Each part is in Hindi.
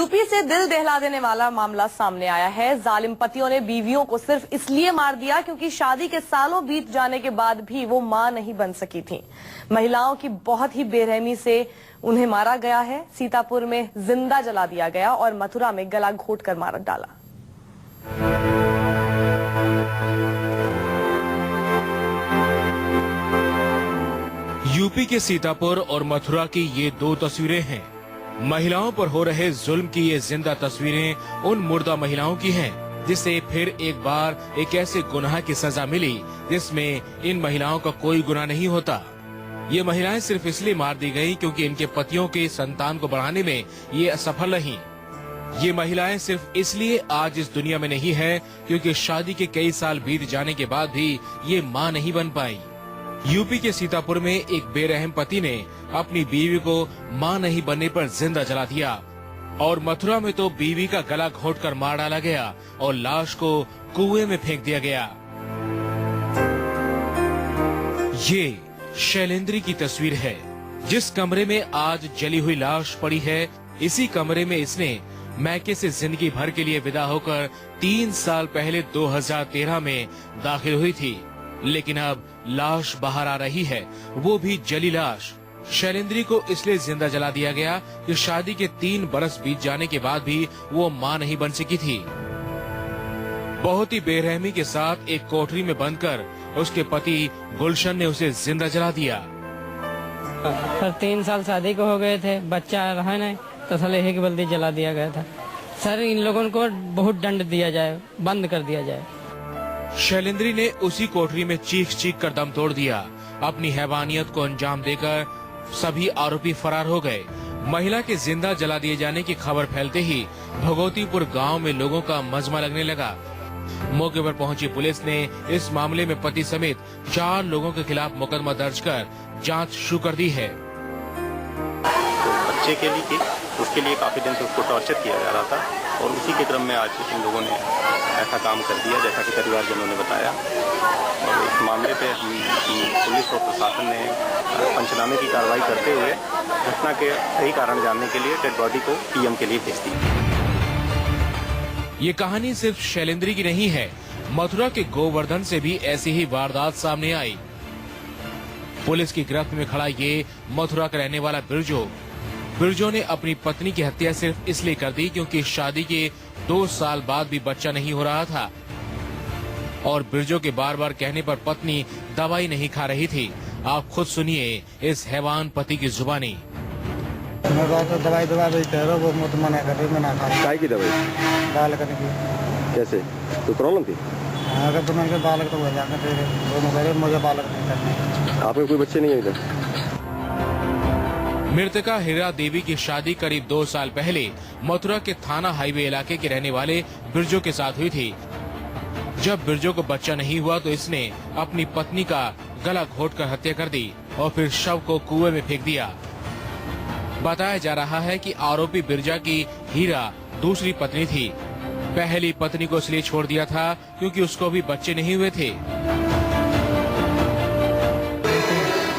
यूपी से दिल दहला देने वाला मामला सामने आया है। जालिम पतियों ने बीवियों को सिर्फ इसलिए मार दिया क्योंकि शादी के सालों बीत जाने के बाद भी वो मां नहीं बन सकी थीं। महिलाओं की बहुत ही बेरहमी से उन्हें मारा गया है। सीतापुर में जिंदा जला दिया गया और मथुरा में गला घोंटकर मार डाला। यूपी के सीतापुर और मथुरा की ये दो तस्वीरें हैं। महिलाओं पर हो रहे जुल्म की ये जिंदा तस्वीरें उन मुर्दा महिलाओं की हैं, जिसे फिर एक बार एक ऐसे गुनाह की सजा मिली जिसमें इन महिलाओं का कोई गुनाह नहीं होता। ये महिलाएं सिर्फ इसलिए मार दी गयी क्योंकि इनके पतियों के संतान को बढ़ाने में ये असफल रहीं। ये महिलाएं सिर्फ इसलिए आज इस दुनिया में नहीं है क्योंकि शादी के कई साल बीत जाने के बाद भी ये मां नहीं बन पाई। यूपी के सीतापुर में एक बेरहम पति ने अपनी बीवी को मां नहीं बनने पर जिंदा जला दिया और मथुरा में तो बीवी का गला घोंटकर मार डाला गया और लाश को कुएं में फेंक दिया गया। ये शैलेंद्री की तस्वीर है। जिस कमरे में आज जली हुई लाश पड़ी है, इसी कमरे में इसने मैके से जिंदगी भर के लिए विदा होकर 3 साल पहले 2013 में दाखिल हुई थी। लेकिन अब लाश बाहर आ रही है, वो भी जली लाश। शैलेंद्री को इसलिए जिंदा जला दिया गया कि शादी के 3 बरस बीत जाने के बाद भी वो मां नहीं बन सकी थी। बहुत ही बेरहमी के साथ एक कोठरी में बंदकर उसके पति गुलशन ने उसे जिंदा जला दिया। सर 3 साल शादी को हो गए थे, बच्चा रहा नहीं तो साले ही बल्दी जला दिया गया था। सर इन लोगों को बहुत दंड दिया जाए, बंद कर दिया जाए। शैलेंद्री ने उसी कोठरी में चीख चीख कर दम तोड़ दिया। अपनी हैवानियत को अंजाम देकर सभी आरोपी फरार हो गए। महिला के जिंदा जला दिए जाने की खबर फैलते ही भगवतीपुर गांव में लोगों का मजमा लगने लगा। मौके पर पहुंची पुलिस ने इस मामले में पति समेत 4 लोगों के खिलाफ मुकदमा दर्ज कर जांच शुरू कर दी है। बच्चे के लिए उसके लिए काफी दिन से उसको टॉर्चर किया जा रहा था और उसी के क्रम में आज इन लोगों ने ऐसा काम कर दिया जैसा कि परिवारजनों ने बताया। और इस मामले पे हम पुलिस और प्रशासन ने पंचनामे की कार्रवाई करते हुए घटना के सही कारण जानने के लिए डेड बॉडी को पीएम के लिए भेज दी। ये कहानी सिर्फ शैलेंद्री की नहीं है। मथुरा के गोवर्धन से भी ऐसी ही वारदात सामने आई। पुलिस की गिरफ्त में खड़ा ये मथुरा का रहने वाला बिरजो ने अपनी पत्नी की हत्या सिर्फ इसलिए कर दी क्योंकि शादी के 2 साल बाद भी बच्चा नहीं हो रहा था और बिरजो के बार बार कहने पर पत्नी दवाई नहीं खा रही थी। आप खुद सुनिए इस हैवान पति की जुबानी। दवाई वो मना कर रही, मना खा काय की दवाई बाल करने की। कैसे कोई प्रॉब्लम थी? अगर तुम इनके बालक तो हो जाकर मुझे बालक नहीं करने। आपके कोई बच्चे नहीं है इधर? मृतका हीरा देवी की शादी करीब 2 साल पहले मथुरा के थाना हाईवे इलाके के रहने वाले बिरजो के साथ हुई थी। जब बिरजो को बच्चा नहीं हुआ तो इसने अपनी पत्नी का गला घोंटकर हत्या कर दी और फिर शव को कुएं में फेंक दिया। बताया जा रहा है कि आरोपी बिरजा की हीरा दूसरी पत्नी थी। पहली पत्नी को इसलिए छोड़ दिया था क्योंकि उसको भी बच्चे नहीं हुए थे।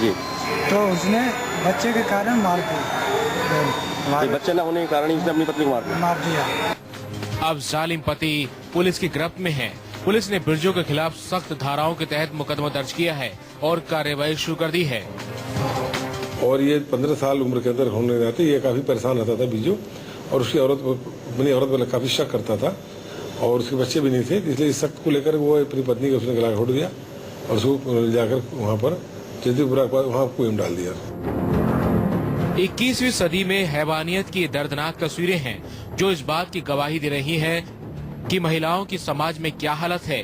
जी। तो उसने बच्चे के कारण मार दिया। बच्चे न होने के कारण इसने अपनी पत्नी को मार दिया। अब जालिम पति पुलिस की गिरफ्त में है। पुलिस ने बिरजो के खिलाफ सख्त धाराओं के तहत मुकदमा दर्ज किया है और कार्रवाई शुरू कर दी है। और ये 15 साल उम्र के अंदर होने जाते ये काफी परेशान रहता था बिरजो और उसकी अपनी औरत पर काफी शक करता था और उसके बच्चे भी नहीं थे, इसलिए इस शक को लेकर वो अपनी पत्नी को उसने गला घोंट दिया और उसको जाकर वहाँ पर चित्तीपुरा के बाद वहाँ कुएं में डाल दिया। 21वीं सदी में हैवानियत की दर्दनाक तस्वीरें हैं जो इस बात की गवाही दे रही है कि महिलाओं की समाज में क्या हालत है।